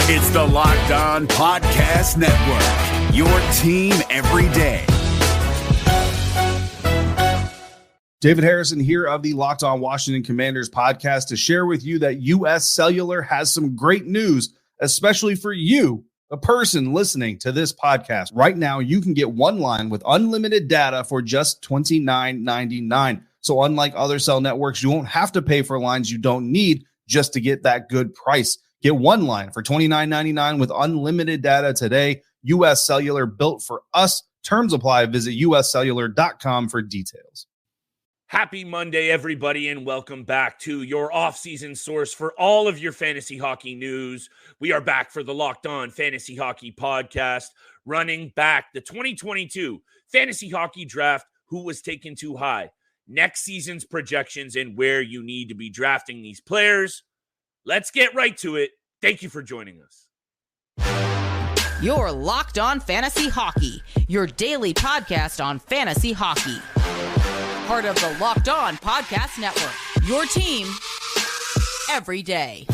It's the Locked On Podcast Network, your team every day. David Harrison here of the Locked On Washington Commanders podcast to share with you that U.S. Cellular has some great news, especially for you, a person listening to this podcast. Right now, you can get one line with unlimited data for just $29.99. So unlike other cell networks, you won't have to pay for lines you don't need just to get that good price. Get one line for $29.99 with unlimited data today. U.S. Cellular, built for us. Terms apply. Visit uscellular.com for details. Happy Monday, everybody, and welcome back to your off-season source for all of your fantasy hockey news. We are back for the Locked On Fantasy Hockey Podcast, running back the 2022 Fantasy Hockey Draft, who was taken too high, next season's projections, and where you need to be drafting these players. Let's get right to it. Thank you for joining us. You're Locked On Fantasy Hockey, your daily podcast on fantasy hockey. Part of the Locked On Podcast Network, your team every day.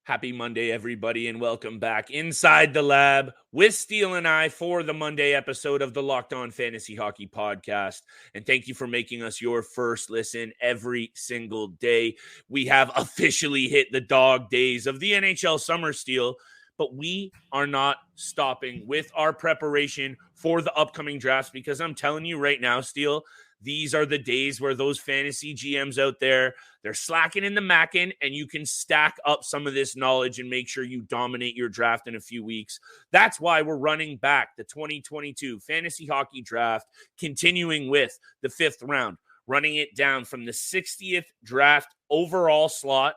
Happy Monday, everybody, and welcome back inside the lab with Steele and I for the Monday episode of the Locked On Fantasy Hockey Podcast. And thank you for making us your first listen every single day. We have officially hit the dog days of the NHL summer, Steele, but we are not stopping with our preparation for the upcoming drafts because I'm telling you right now, Steele, these are the days where those fantasy GMs out there, they're slacking in the mackin', and you can stack up some of this knowledge and make sure you dominate your draft in a few weeks. That's why we're running back the 2022 Fantasy Hockey Draft, continuing with the 5th round, running it down from the 60th draft overall slot.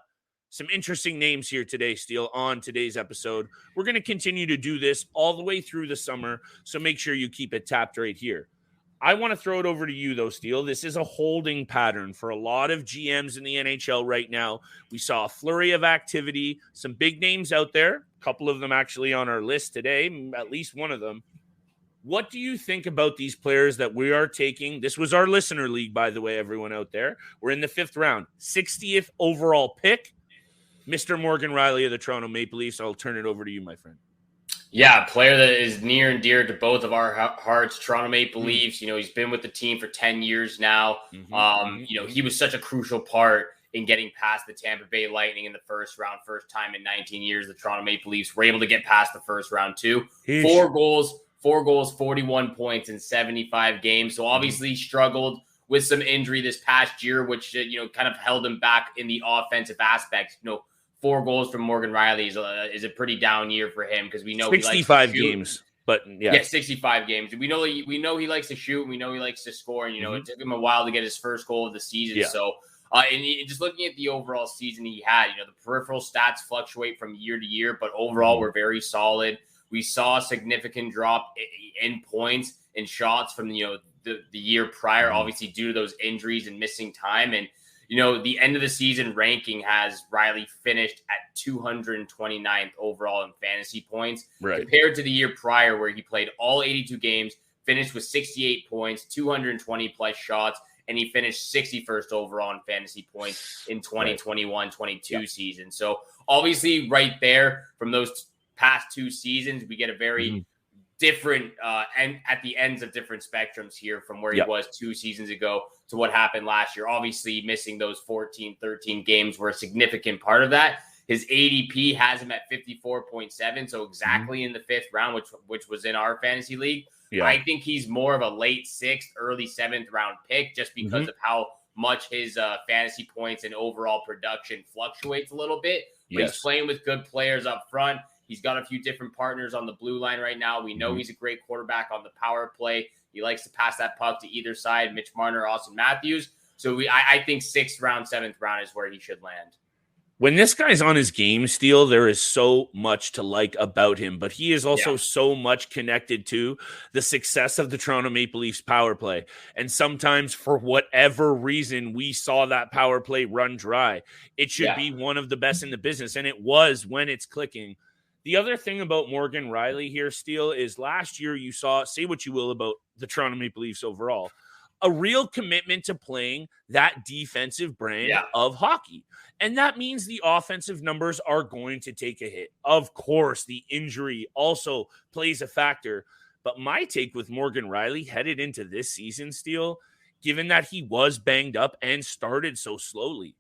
Some interesting names here today, Steele, on today's episode. We're going to continue to do this all the way through the summer, so make sure you keep it tapped right here. I want to throw it over to you, though, Steele. This is a holding pattern for a lot of GMs in the NHL right now. We saw a flurry of activity, some big names out there, a couple of them actually on our list today, at least one of them. What do you think about these players that we are taking? This was our listener league, by the way, everyone out there. We're in the 5th round, 60th overall pick. Mr. Morgan Rielly of the Toronto Maple Leafs, I'll turn it over to you, my friend. Yeah, a player that is near and dear to both of our hearts, Toronto Maple Leafs. You know, he's been with the team for 10 years now. You know, he was such a crucial part in getting past the Tampa Bay Lightning in the first round. First time in 19 years, the Toronto Maple Leafs were able to get past the first round too. 4 goals, 41 points in 75 games. So obviously struggled with some injury this past year, which, you know, kind of held him back in the offensive aspects. You know, 4 goals from Morgan Rielly is a pretty down year for him because we know 65 games, but yeah, 65 games. We know he likes to shoot, and we know he likes to score, and you know it took him a while to get his first goal of the season. Yeah. So, just looking at the overall season he had, you know, the peripheral stats fluctuate from year to year, but overall we're very solid. We saw a significant drop in points and shots from the year prior, obviously due to those injuries and missing time. And you know, the end of the season ranking has Rielly finished at 229th overall in fantasy points, compared to the year prior where he played all 82 games, finished with 68 points, 220 plus shots, and he finished 61st overall in fantasy points in 2021-22 season. So obviously right there from those past 2 seasons, we get a very different and at the ends of different spectrums here from where he was 2 seasons ago to what happened last year. Obviously missing those 13 games were a significant part of that. His ADP has him at 54.7, so exactly in the 5th round, which was in our fantasy league. I think he's more of a late 6th, early 7th round pick just because of how much his fantasy points and overall production fluctuates a little bit. But he's playing with good players up front. He's got a few different partners on the blue line right now. We know he's a great quarterback on the power play. He likes to pass that puck to either side, Mitch Marner, Austin Matthews. So I think 6th round, 7th round is where he should land. When this guy's on his game, Steele, there is so much to like about him, but he is also so much connected to the success of the Toronto Maple Leafs power play. And sometimes for whatever reason, we saw that power play run dry. It should be one of the best in the business, and it was when it's clicking. The other thing about Morgan Rielly here, Steele, is last year you saw, say what you will about the Toronto Maple Leafs overall. a real commitment to playing that defensive brand of hockey. And that means the offensive numbers are going to take a hit. Of course, the injury also plays a factor. But my take with Morgan Rielly headed into this season, Steele, given that he was banged up and started so slowly,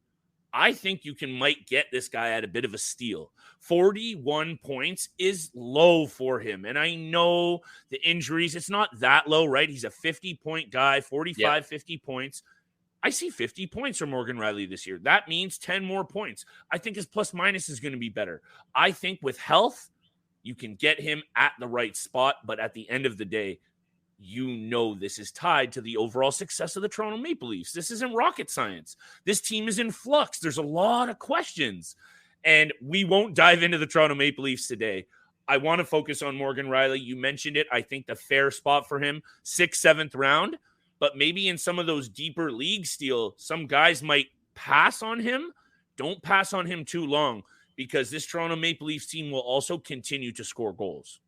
I think you might get this guy at a bit of a steal. 41 points is low for him. And I know the injuries, it's not that low, right? He's a 50-point guy, 45, 50 points. I see 50 points from Morgan Rielly this year. That means 10 more points. I think his plus minus is going to be better. I think with health, you can get him at the right spot. But at the end of the day, this is tied to the overall success of the Toronto Maple Leafs. This isn't rocket science. This team is in flux. There's a lot of questions, and we won't dive into the Toronto Maple Leafs today. I want to focus on Morgan Rielly. You mentioned it. I think the fair spot for him, 6th, 7th round, but maybe in some of those deeper leagues, Steele, some guys might pass on him. Don't pass on him too long, because this Toronto Maple Leafs team will also continue to score goals.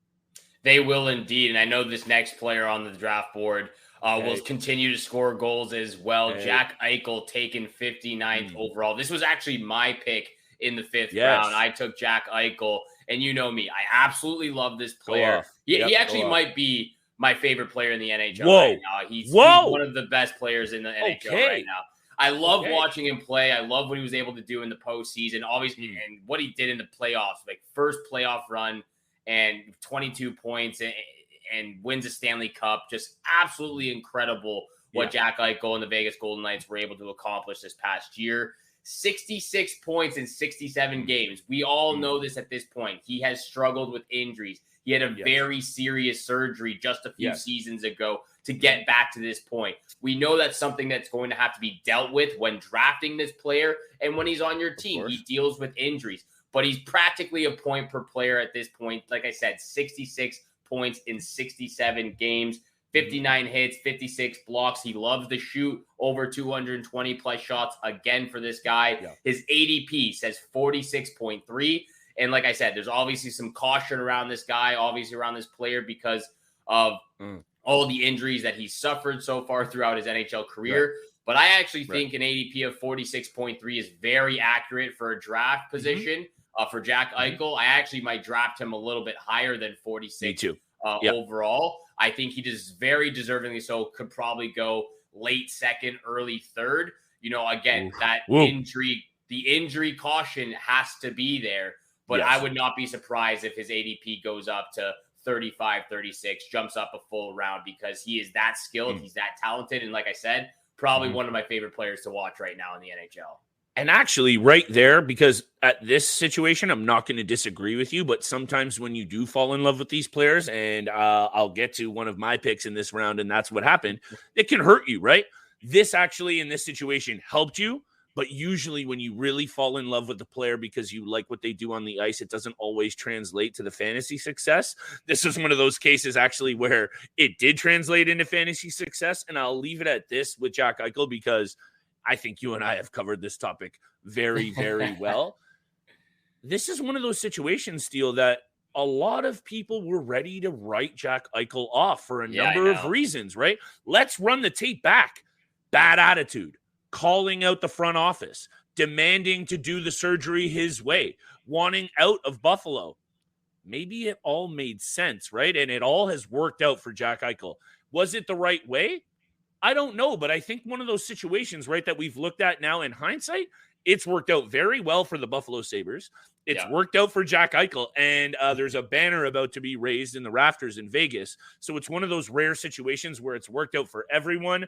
They will indeed. And I know this next player on the draft board will continue to score goals as well. Jack Eichel taken 59th overall. This was actually my pick in the 5th round. I took Jack Eichel. And you know me, I absolutely love this player. He actually might be my favorite player in the NHL right now. He's one of the best players in the NHL right now. I love watching him play. I love what he was able to do in the postseason, obviously, and what he did in the playoffs, like first playoff run and 22 points and wins a Stanley Cup. Just absolutely incredible what Jack Eichel and the Vegas Golden Knights were able to accomplish this past year. 66 points in 67 games. We all know this at this point. He has struggled with injuries. He had a very serious surgery just a few seasons ago to get back to this point. We know that's something that's going to have to be dealt with when drafting this player and when he's on your team. He deals with injuries, but he's practically a point per player at this point. Like I said, 66 points in 67 games, 59 hits, 56 blocks. He loves to shoot over 220 plus shots again for this guy. His ADP says 46.3. And like I said, there's obviously some caution around this guy, obviously around this player because of all the injuries that he's suffered so far throughout his NHL career. But I actually think an ADP of 46.3 is very accurate for a draft position for Jack Eichel. I actually might draft him a little bit higher than 46 overall. I think he just very deservingly so could probably go late 2nd, early 3rd. You know, again, the injury caution has to be there. But I would not be surprised if his ADP goes up to 35, 36, jumps up a full round because he is that skilled. He's that talented. And like I said, probably one of my favorite players to watch right now in the NHL. And actually right there, because at this situation, I'm not going to disagree with you, but sometimes when you do fall in love with these players, and I'll get to one of my picks in this round, and that's what happened, it can hurt you, right? This actually in this situation helped you. But usually when you really fall in love with the player because you like what they do on the ice, it doesn't always translate to the fantasy success. This is one of those cases actually where it did translate into fantasy success. And I'll leave it at this with Jack Eichel because I think you and I have covered this topic very, very well. This is one of those situations, Steele, that a lot of people were ready to write Jack Eichel off for a number of reasons, right? Let's run the tape back. Bad attitude. Calling out the front office, demanding to do the surgery his way, wanting out of Buffalo. Maybe it all made sense, right? And it all has worked out for Jack Eichel. Was it the right way? I don't know, but I think one of those situations, right, that we've looked at now in hindsight, it's worked out very well for the Buffalo Sabres. It's worked out for Jack Eichel, and there's a banner about to be raised in the rafters in Vegas. So it's one of those rare situations where it's worked out for everyone.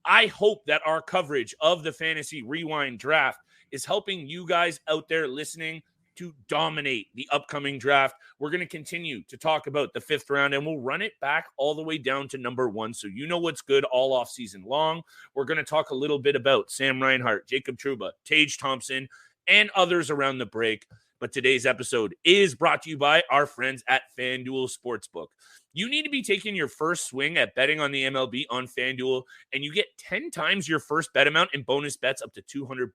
I hope that our coverage of the Fantasy Rewind draft is helping you guys out there listening to dominate the upcoming draft. We're going to continue to talk about the 5th round, and we'll run it back all the way down to number 1. So you know what's good all off season long. We're going to talk a little bit about Sam Reinhart, Jacob Trouba, Tage Thompson, and others around the break. But today's episode is brought to you by our friends at FanDuel Sportsbook. You need to be taking your first swing at betting on the MLB on FanDuel, and you get 10 times your first bet amount in bonus bets up to $200.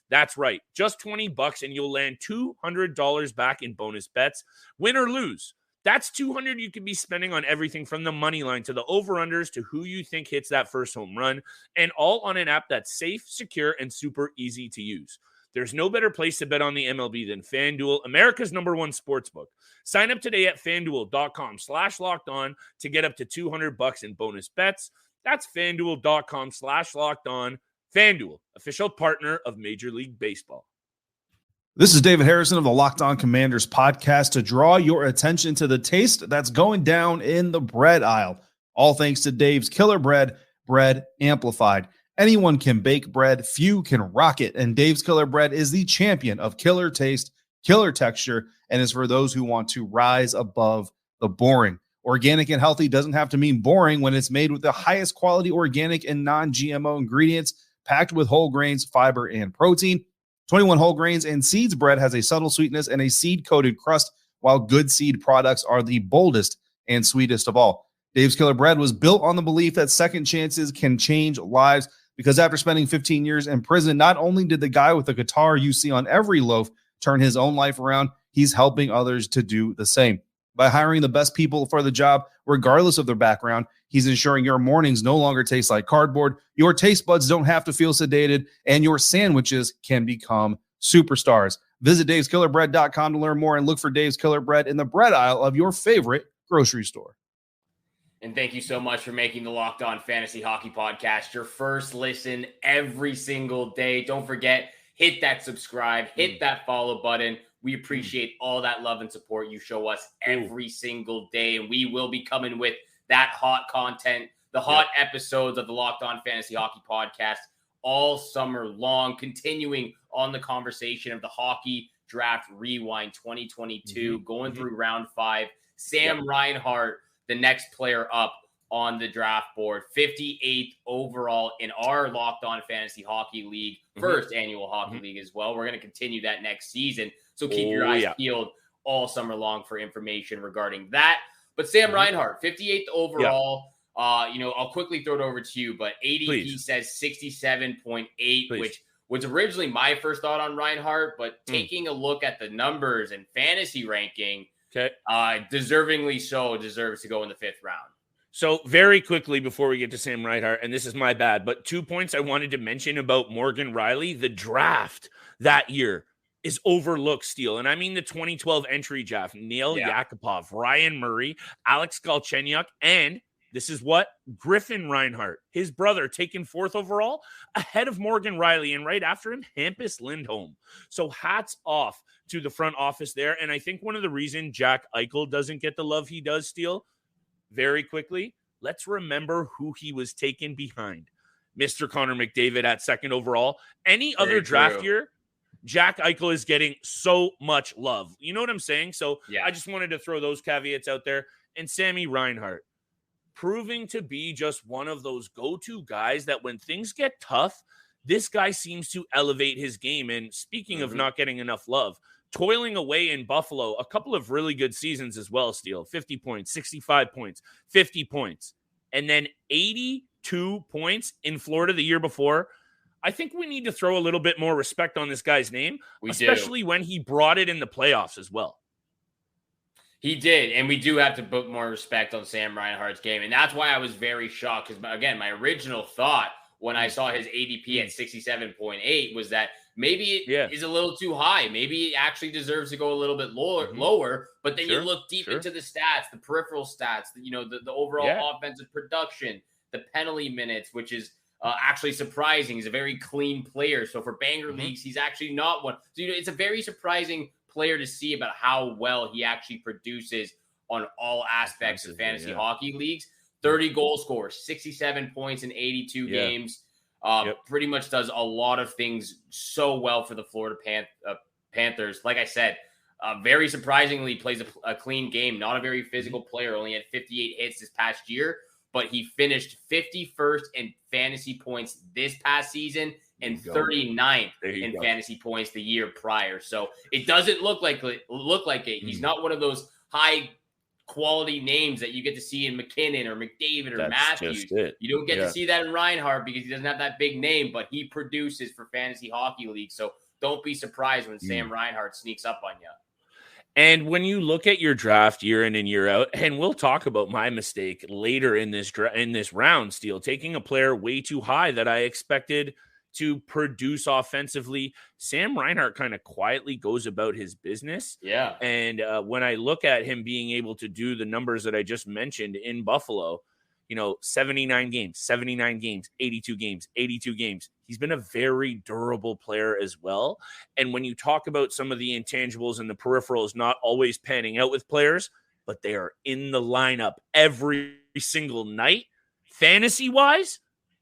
That's right. Just $20 and you'll land $200 back in bonus bets. Win or lose, That's $200 you could be spending on everything from the money line to the over-unders to who you think hits that first home run, and all on an app that's safe, secure, and super easy to use. There's no better place to bet on the MLB than FanDuel, America's #1 sportsbook. Sign up today at FanDuel.com/lockedon to get up to $200 in bonus bets. That's FanDuel.com/lockedon. FanDuel, official partner of Major League Baseball. This is David Harrison of the Locked On Commanders podcast to draw your attention to the taste that's going down in the bread aisle. All thanks to Dave's Killer Bread, bread amplified. Anyone can bake bread, few can rock it, and Dave's Killer Bread is the champion of killer taste, killer texture, and is for those who want to rise above the boring. Organic and healthy doesn't have to mean boring when it's made with the highest quality organic and non-GMO ingredients, packed with whole grains, fiber, and protein. 21 whole grains and seeds bread has a subtle sweetness and a seed-coated crust, while Good Seed products are the boldest and sweetest of all. Dave's Killer Bread was built on the belief that second chances can change lives, because after spending 15 years in prison, not only did the guy with the guitar you see on every loaf turn his own life around, he's helping others to do the same. By hiring the best people for the job, regardless of their background, he's ensuring your mornings no longer taste like cardboard, your taste buds don't have to feel sedated, and your sandwiches can become superstars. Visit daveskillerbread.com to learn more and look for Dave's Killer Bread in the bread aisle of your favorite grocery store. And thank you so much for making the Locked On Fantasy Hockey Podcast your first listen every single day. Don't forget, hit that subscribe, hit that follow button. We appreciate all that love and support you show us every single day. And we will be coming with that hot content, the hot episodes of the Locked On Fantasy Hockey Podcast all summer long, continuing on the conversation of the Hockey Draft Rewind 2022, going through round 5. Sam Reinhart, the next player up on the draft board, 58th overall in our Locked On Fantasy Hockey League, first annual hockey league as well. We're going to continue that next season. So keep your eyes peeled all summer long for information regarding that. But Sam Reinhart, 58th overall. I'll quickly throw it over to you, but ADP says 67.8, which was originally my first thought on Reinhart, but taking a look at the numbers and fantasy ranking, deservingly so, deserves to go in the 5th round. So very quickly before we get to Sam Reinhart, and this is my bad, but 2 points I wanted to mention about Morgan Rielly. The draft that year is overlooked, Steele. And I mean the 2012 entry draft. Neil Yakupov, Ryan Murray, Alex Galchenyuk, and this is what? Griffin Reinhart, his brother, taken 4th overall, ahead of Morgan Rielly, and right after him, Hampus Lindholm. So hats off to the front office there. And I think one of the reasons Jack Eichel doesn't get the love he does, Steele, very quickly, let's remember who he was taken behind. Mr. Connor McDavid at 2nd overall. Any other draft year, Jack Eichel is getting so much love. You know what I'm saying? So I just wanted to throw those caveats out there. And Sammy Reinhart, proving to be just one of those go-to guys that when things get tough, this guy seems to elevate his game. And speaking of not getting enough love, toiling away in Buffalo, a couple of really good seasons as well, Steele. 50 points, 65 points, 50 points, and then 82 points in Florida the year before. I think we need to throw a little bit more respect on this guy's name, especially when he brought it in the playoffs as well. He did, and we do have to put more respect on Sam Reinhart's game, and that's why I was very shocked, because, again, my original thought when I saw his ADP at 67.8 was that maybe it is a little too high. Maybe it actually deserves to go a little bit lower, but then you look deep into the stats, the peripheral stats, the overall offensive production, the penalty minutes, which is actually surprising. He's a very clean player. So for banger leagues, he's actually not one. So, it's a very surprising player to see about how well he actually produces on all aspects of fantasy hockey leagues. 30 goal scorers, 67 points in 82 games. Pretty much does a lot of things so well for the Florida Panthers. Like I said, very surprisingly plays a clean game. Not a very physical player. Only had 58 hits this past year, but he finished 51st in fantasy points this past season and 39th in fantasy points the year prior. So it doesn't look like it. He's not one of those high quality names that you get to see in McKinnon or McDavid or Matthews. You don't get to see that in Reinhart because he doesn't have that big name, but he produces for fantasy hockey leagues. So don't be surprised when Sam Reinhart sneaks up on you. And when you look at your draft year in and year out, and we'll talk about my mistake later in this round, Steele, taking a player way too high that I expected to produce offensively. Sam Reinhart kind of quietly goes about his business. Yeah. And when I look at him being able to do the numbers that I just mentioned in Buffalo, 79 games, 82 games, 82 games. He's been a very durable player as well. And when you talk about some of the intangibles and the peripherals not always panning out with players, but they are in the lineup every single night, fantasy-wise,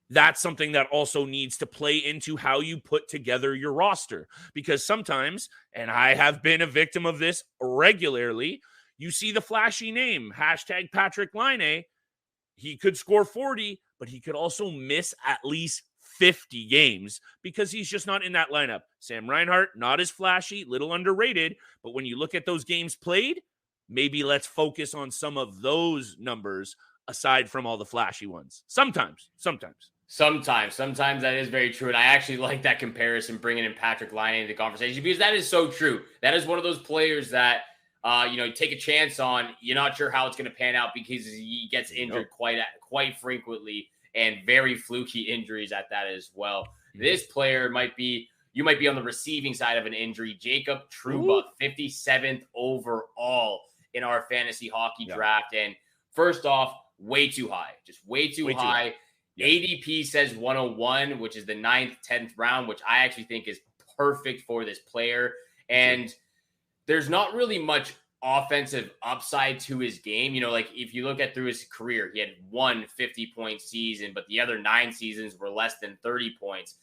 that's something that also needs to play into how you put together your roster. Because sometimes, and I have been a victim of this regularly, you see the flashy name, hashtag Patrick Laine. He could score 40, but he could also miss at least 50 games because he's just not in that lineup. Sam Reinhart, not as flashy, little underrated, but when you look at those games played, maybe let's focus on some of those numbers aside from all the flashy ones. Sometimes that is very true. And I actually like that comparison, bringing in Patrick Laine into the conversation, because that is so true. That is one of those players that, you take a chance on. You're not sure how it's going to pan out because he gets injured quite frequently, and very fluky injuries at that as well. Mm-hmm. This player you might be on the receiving side of an injury. Jacob Trouba, 57th overall in our fantasy hockey draft. And first off, way too high, just way too high. ADP says 101, which is the 9th, 10th round, which I actually think is perfect for this player. And there's not really much offensive upside to his game. If you look at through his career, he had one 50-point season, but the other 9 seasons were less than 30 points.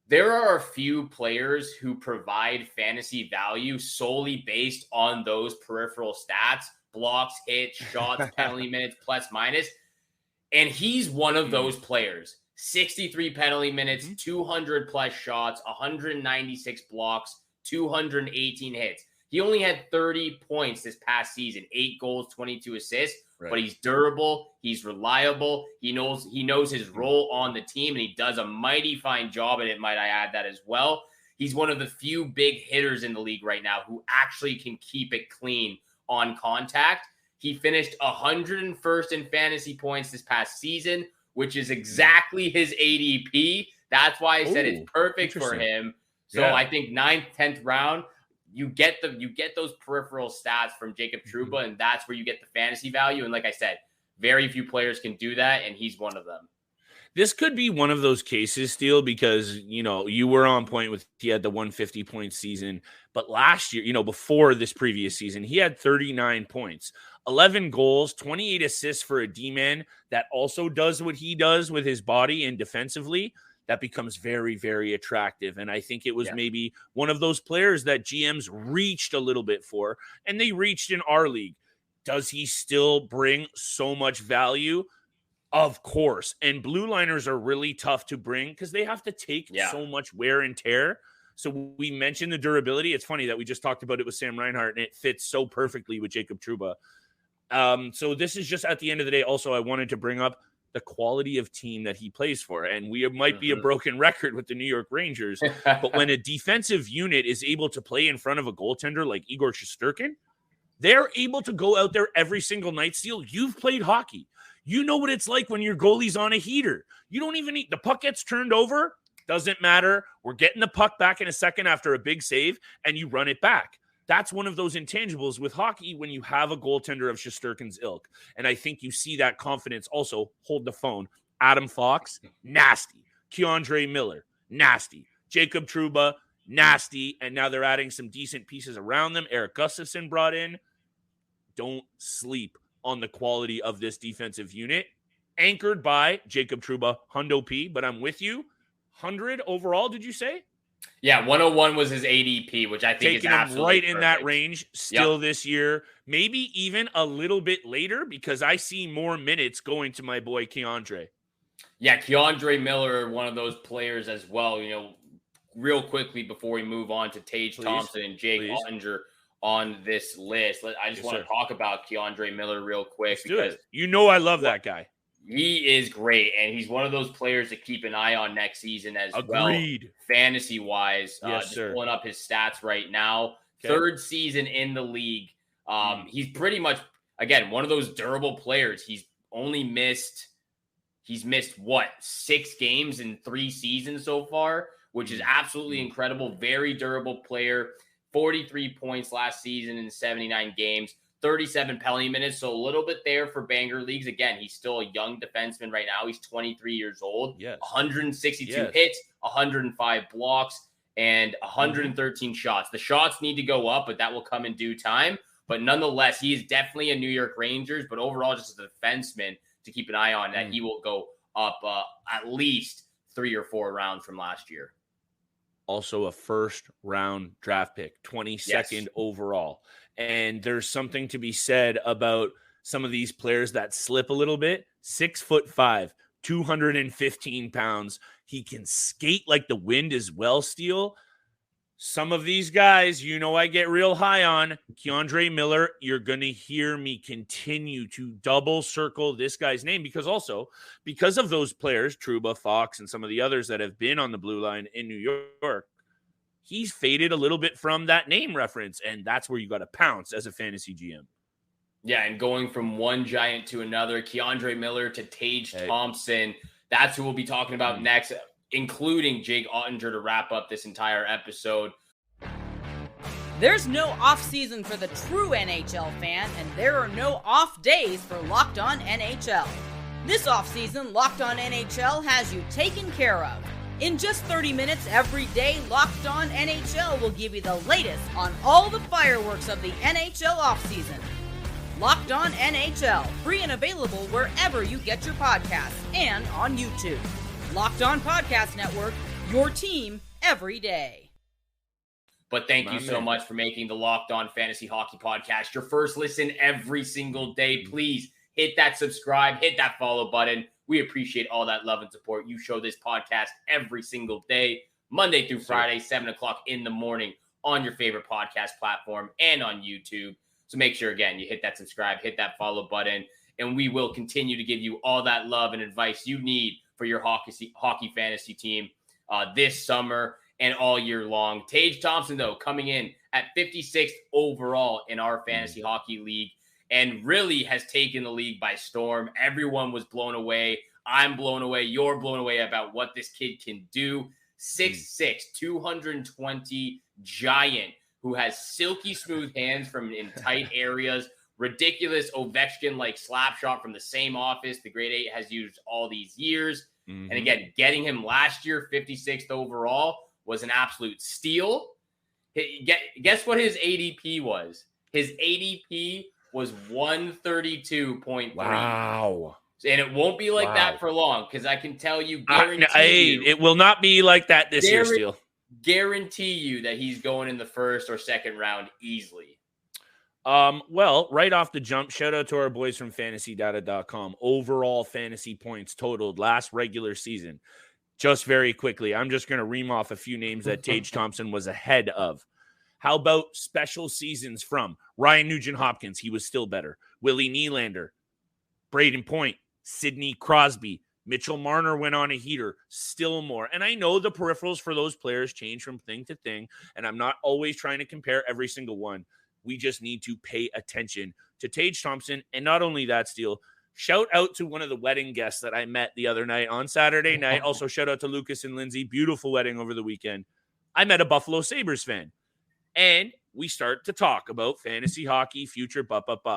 There are a few players who provide fantasy value solely based on those peripheral stats, blocks, hits, shots, penalty minutes, plus minus. And he's one of those players. 63 penalty minutes, 200 plus shots, 196 blocks, 218 hits. He only had 30 points this past season, 8 goals, 22 assists, but he's durable. He's reliable. He knows his role on the team, and he does a mighty fine job at it, might I add that as well. He's one of the few big hitters in the league right now who actually can keep it clean on contact. He finished 101st in fantasy points this past season, which is exactly his ADP. That's why I said it's perfect for him. So I think 9th, 10th round, you get those peripheral stats from Jacob Trouba, and that's where you get the fantasy value. And like I said, very few players can do that, and he's one of them. This could be one of those cases, Steele, because, you were on point with he had the 150-point season. But last year, before this previous season, he had 39 points, 11 goals, 28 assists for a D-man that also does what he does with his body and defensively. That becomes very, very attractive. And I think it was maybe one of those players that GMs reached a little bit for, and they reached in our league. Does he still bring so much value? Of course. And blue liners are really tough to bring because they have to take so much wear and tear. So we mentioned the durability. It's funny that we just talked about it with Sam Reinhart, and it fits so perfectly with Jacob Trouba. So this is just at the end of the day. Also, I wanted to bring up the quality of team that he plays for. And we might be a broken record with the New York Rangers, but when a defensive unit is able to play in front of a goaltender like Igor Shesterkin, they're able to go out there every single night. Steele, you've played hockey. You know what it's like when your goalie's on a heater. You don't even need – the puck gets turned over. Doesn't matter. We're getting the puck back in a second after a big save, and you run it back. That's one of those intangibles with hockey when you have a goaltender of Shesterkin's ilk. And I think you see that confidence also. Hold the phone. Adam Fox, nasty. Keandre Miller, nasty. Jacob Trouba, nasty. And now they're adding some decent pieces around them. Eric Gustafsson brought in. Don't sleep on the quality of this defensive unit. Anchored by Jacob Trouba, Hundo P. But I'm with you. 100 overall, did you say? Yeah, 101 was his ADP, which I think taking is absolutely right perfect. In that range still this year. Maybe even a little bit later because I see more minutes going to my boy Keandre. Yeah, Keandre Miller, one of those players as well. Real quickly before we move on to Tage Thompson and Jake Oettinger on this list, I just want to talk about Keandre Miller real quick. Because I love that guy. He is great, and he's one of those players to keep an eye on next season as well, fantasy-wise. Just pulling up his stats right now. Third season in the league. He's pretty much, again, one of those durable players. He's missed what, 6 games in 3 seasons so far, which is absolutely incredible. Very durable player. 43 points last season in 79 games, 37 penalty minutes. So a little bit there for banger leagues. Again, he's still a young defenseman right now. He's 23 years old. Yes. 162 hits, 105 blocks, and 113 shots. The shots need to go up, but that will come in due time. But nonetheless, he is definitely a New York Rangers, but overall just as a defenseman to keep an eye on, that he will go up at least 3 or 4 rounds from last year. Also a first-round draft pick, 22nd overall. And there's something to be said about some of these players that slip a little bit. 6'5", 215 pounds. He can skate like the wind as well, Steele. Some of these guys, I get real high on. Keandre Miller, you're going to hear me continue to double circle this guy's name because of those players, Trouba, Fox, and some of the others that have been on the blue line in New York, he's faded a little bit from that name reference, and that's where you got to pounce as a fantasy GM. Yeah, and going from one giant to another, Keandre Miller to Tage Thompson, that's who we'll be talking about next, including Jake Oettinger to wrap up this entire episode. There's no off season for the true NHL fan, and there are no off days for Locked On NHL. This off season, Locked On NHL has you taken care of. In just 30 minutes every day, Locked On NHL will give you the latest on all the fireworks of the NHL offseason. Locked On NHL, free and available wherever you get your podcasts and on YouTube. Locked On Podcast Network, your team every day. But thank you so much for making the Locked On Fantasy Hockey Podcast your first listen every single day. Please hit that subscribe, hit that follow button. We appreciate all that love and support. You show this podcast every single day, Monday through Friday, 7 o'clock in the morning on your favorite podcast platform and on YouTube. So make sure, again, you hit that subscribe, hit that follow button, and we will continue to give you all that love and advice you need for your hockey fantasy team this summer and all year long. Tage Thompson, though, coming in at 56th overall in our fantasy hockey league, and really has taken the league by storm. Everyone was blown away. I'm blown away. You're blown away about what this kid can do. 6'6", 220 giant who has silky smooth hands from in tight areas. Ridiculous Ovechkin-like slap shot from the same office the Grade 8 has used all these years. And again, getting him last year, 56th overall, was an absolute steal. Guess what his ADP was? His ADP was 132.3. Wow. And it won't be like that for long, because I can tell you, it will not be like that this year, Steele. Guarantee you that he's going in the first or second round easily. Well, right off the jump, shout out to our boys from fantasydata.com. Overall fantasy points totaled last regular season. Just very quickly, I'm just going to ream off a few names that Tage Thompson was ahead of. How about special seasons from Ryan Nugent-Hopkins? He was still better. Willie Nylander, Braden Point, Sidney Crosby, Mitchell Marner went on a heater, still more. And I know the peripherals for those players change from thing to thing, and I'm not always trying to compare every single one. We just need to pay attention to Tage Thompson. And not only that, Steele, shout out to one of the wedding guests that I met the other night on Saturday night. Also, shout out to Lucas and Lindsay. Beautiful wedding over the weekend. I met a Buffalo Sabres fan. And we start to talk about fantasy hockey, future,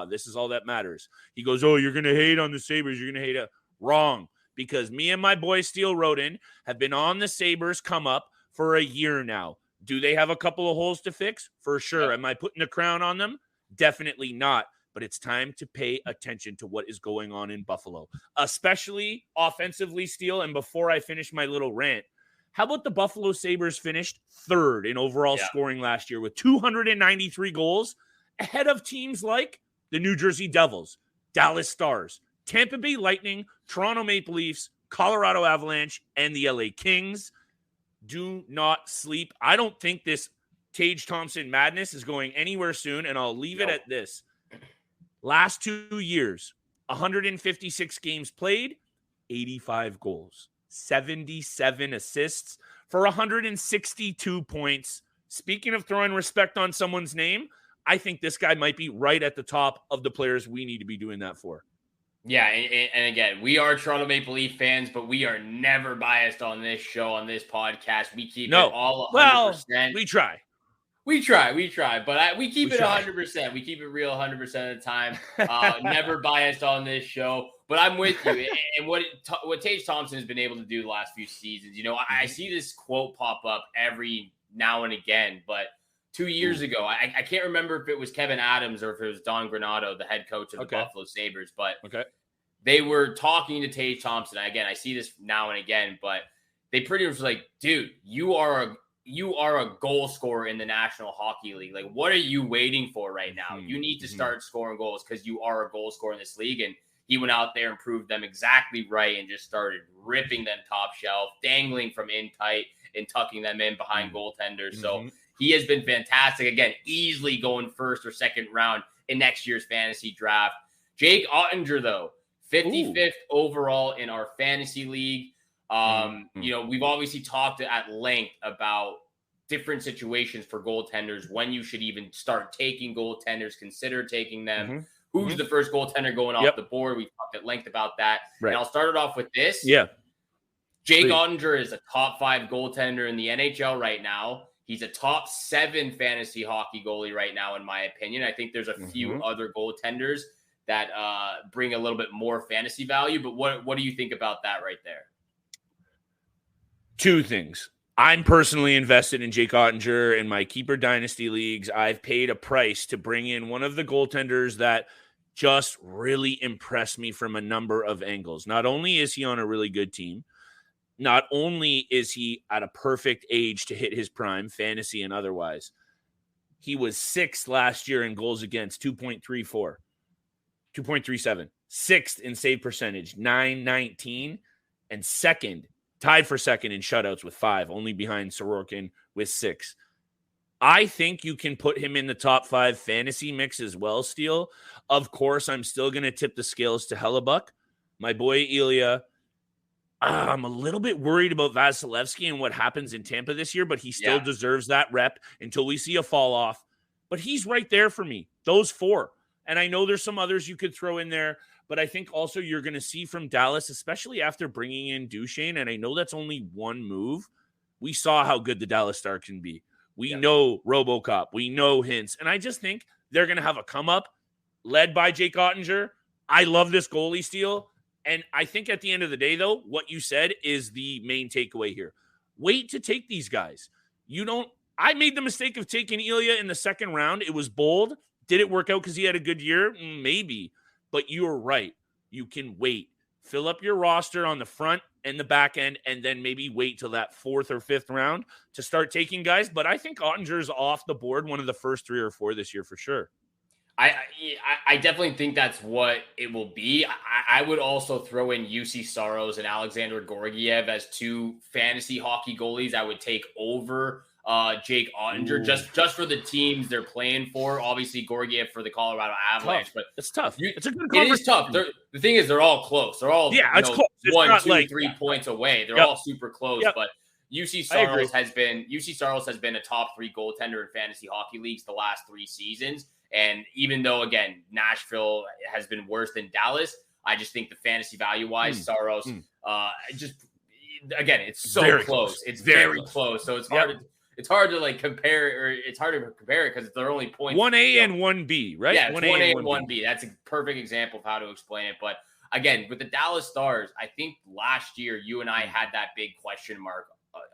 This is all that matters. He goes, oh, you're going to hate on the Sabres. You're going to hate it. Wrong. Because me and my boy Steele Roden have been on the Sabres come up for a year now. Do they have a couple of holes to fix? For sure. Am I putting a crown on them? Definitely not. But it's time to pay attention to what is going on in Buffalo, especially offensively, Steele. And before I finish my little rant, how about the Buffalo Sabres finished third in overall scoring last year with 293 goals, ahead of teams like the New Jersey Devils, Dallas Stars, Tampa Bay Lightning, Toronto Maple Leafs, Colorado Avalanche, and the LA Kings. Do not sleep. I don't think this Tage Thompson madness is going anywhere soon, and I'll leave it at this. Last 2 years, 156 games played, 85 goals, 77 assists for 162 points, speaking of throwing respect on someone's name, I think this guy might be right at the top of the players we need to be doing that for. Yeah, and again, we are Toronto Maple Leaf fans, but we are never biased on this show, on this podcast. We keep it all 100%. Well, we try, but we keep it 100%. We keep it real 100% of the time. Never biased on this show, but I'm with you. And what Tage Thompson has been able to do the last few seasons, I see this quote pop up every now and again, but 2 years ago, I can't remember if it was Kevin Adams or if it was Don Granato, the head coach of the Buffalo Sabres, but they were talking to Tage Thompson. Again, I see this now and again, but they pretty much like, dude, you are a goal scorer in the National Hockey League. Like, what are you waiting for right now? You need to start scoring goals because you are a goal scorer in this league. And he went out there and proved them exactly right and just started ripping them top shelf, dangling from in tight and tucking them in behind goaltenders. So he has been fantastic. Again, easily going first or second round in next year's fantasy draft. Jake Oettinger, though, 55th overall in our fantasy league. We've obviously talked at length about different situations for goaltenders, when you should even start taking goaltenders, consider taking them. Who's the first goaltender going off the board? We talked at length about that. Right. And I'll start it off with this. Jake Oettinger is a top 5 goaltender in the NHL right now. He's a top 7 fantasy hockey goalie right now, in my opinion. I think there's a few other goaltenders that bring a little bit more fantasy value. But what do you think about that right there? 2 things. I'm personally invested in Jake Oettinger in my keeper dynasty leagues. I've paid a price to bring in one of the goaltenders that just really impressed me from a number of angles. Not only is he on a really good team, not only is he at a perfect age to hit his prime, fantasy and otherwise, he was 6th last year in goals against, 2.34, 2.37, 6th in save percentage, 919, and tied for second in shutouts with 5, only behind Sorokin with 6. I think you can put him in the top 5 fantasy mix as well, Steele. Of course, I'm still going to tip the scales to Hellebuck. My boy Ilya. I'm a little bit worried about Vasilevsky and what happens in Tampa this year, but he still deserves that rep until we see a fall off. But he's right there for me, those 4. And I know there's some others you could throw in there, but I think also you're going to see from Dallas, especially after bringing in Duchesne, and I know that's only one move. We saw how good the Dallas Stars can be. We know RoboCop. We know Hintz. And I just think they're going to have a come-up led by Jake Oettinger. I love this goalie steal. And I think at the end of the day, though, what you said is the main takeaway here. Wait to take these guys. I made the mistake of taking Ilya in the second round. It was bold. Did it work out because he had a good year? Maybe. But you're right. You can wait. Fill up your roster on the front and the back end, and then maybe wait till that 4th or 5th round to start taking guys. But I think Ottinger's off the board, one of the first 3 or 4 this year for sure. I definitely think that's what it will be. I would also throw in UC Saros and Alexander Georgiev as 2 fantasy hockey goalies I would take over Jake Oettinger just for the teams they're playing for. Obviously, Georgiev for the Colorado Avalanche, but it's tough. It's a good conversation. It is tough. The thing is, they're all close. They're all it's close. It's 1, 2, 3 points away. They're all super close, but UC Saros has been a top 3 goaltender in fantasy hockey leagues the last 3 seasons. And even though, again, Nashville has been worse than Dallas, I just think the fantasy value-wise, Saros, again, it's so very close. It's very close. So it's hard to like compare, or it's hard to compare it because they're only points. 1A and 1B, right? Yeah, 1A and 1B. That's a perfect example of how to explain it. But again, with the Dallas Stars, I think last year you and I had that big question mark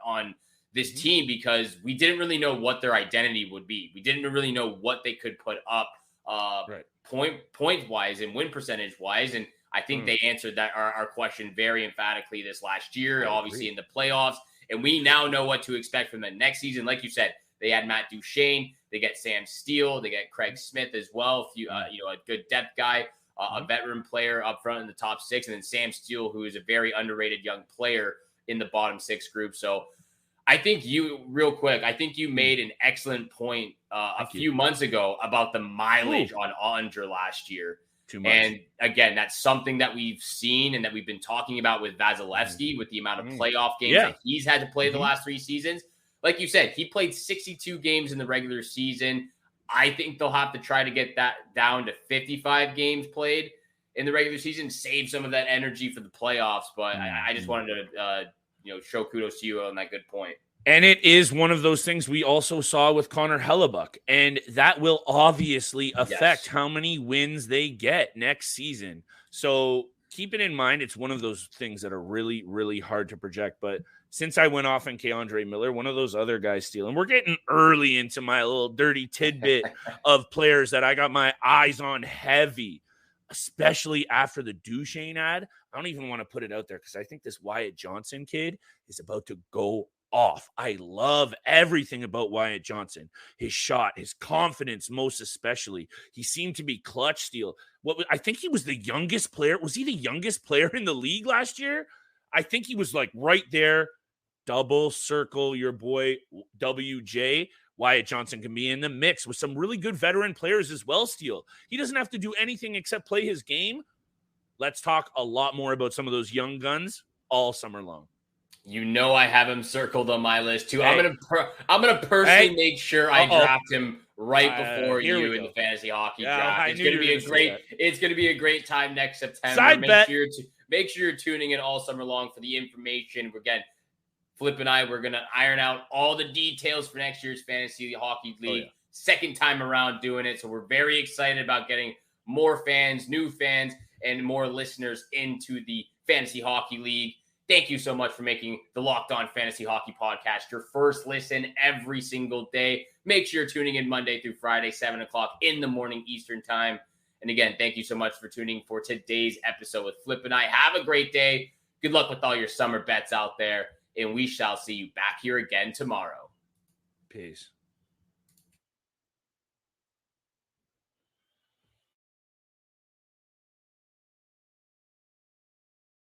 on this team because we didn't really know what their identity would be. We didn't really know what they could put up point wise and win percentage wise. And I think they answered our question very emphatically this last year, obviously in the playoffs. And we now know what to expect from the next season. Like you said, they had Matt Duchesne, they get Sam Steele, they get Craig Smith as well. A good depth guy, a veteran player up front in the top 6, and then Sam Steele, who is a very underrated young player in the bottom 6 group. So I think you made an excellent point a few months ago about the mileage on Oettinger last year. Too much. And again, that's something that we've seen and that we've been talking about with Vasilevsky with the amount of playoff games that he's had to play the last 3 seasons. like you said, he played 62 games in the regular season. I think they'll have to try to get that down to 55 games played in the regular season, save some of that energy for the playoffs. But I just wanted to, show kudos to you on that good point. And it is one of those things we also saw with Connor Hellebuck, and that will obviously affect how many wins they get next season. So keep it in mind. It's one of those things that are really, really hard to project. But since I went off on Keandre Miller, one of those other guys stealing, we're getting early into my little dirty tidbit of players that I got my eyes on heavy, especially after the Duchesne ad. I don't even want to put it out there because I think this Wyatt Johnson kid is about to go off. I love everything about Wyatt Johnson. His shot, his confidence, most especially. He seemed to be clutch steel. I think he was the youngest player. Was he the youngest player in the league last year? I think he was like right there. Double circle your boy WJ. Wyatt Johnson can be in the mix with some really good veteran players as well, Steele. He doesn't have to do anything except play his game. Let's talk a lot more about some of those young guns all summer long. I have him circled on my list too. Hey. I'm gonna personally make sure I draft him right before you in the fantasy hockey draft. It's gonna be a great time next September. Make sure you're tuning in all summer long for the information. Again, Flip and I, we're gonna iron out all the details for next year's fantasy hockey league. Second time around doing it, so we're very excited about getting more fans, new fans, and more listeners into the fantasy hockey league. Thank you so much for making the Locked On Fantasy Hockey Podcast your first listen every single day. Make sure you're tuning in Monday through Friday, 7 o'clock in the morning Eastern time. And again, thank you so much for tuning for today's episode with Flip and I. Have a great day. Good luck with all your summer bets out there. And we shall see you back here again tomorrow. Peace.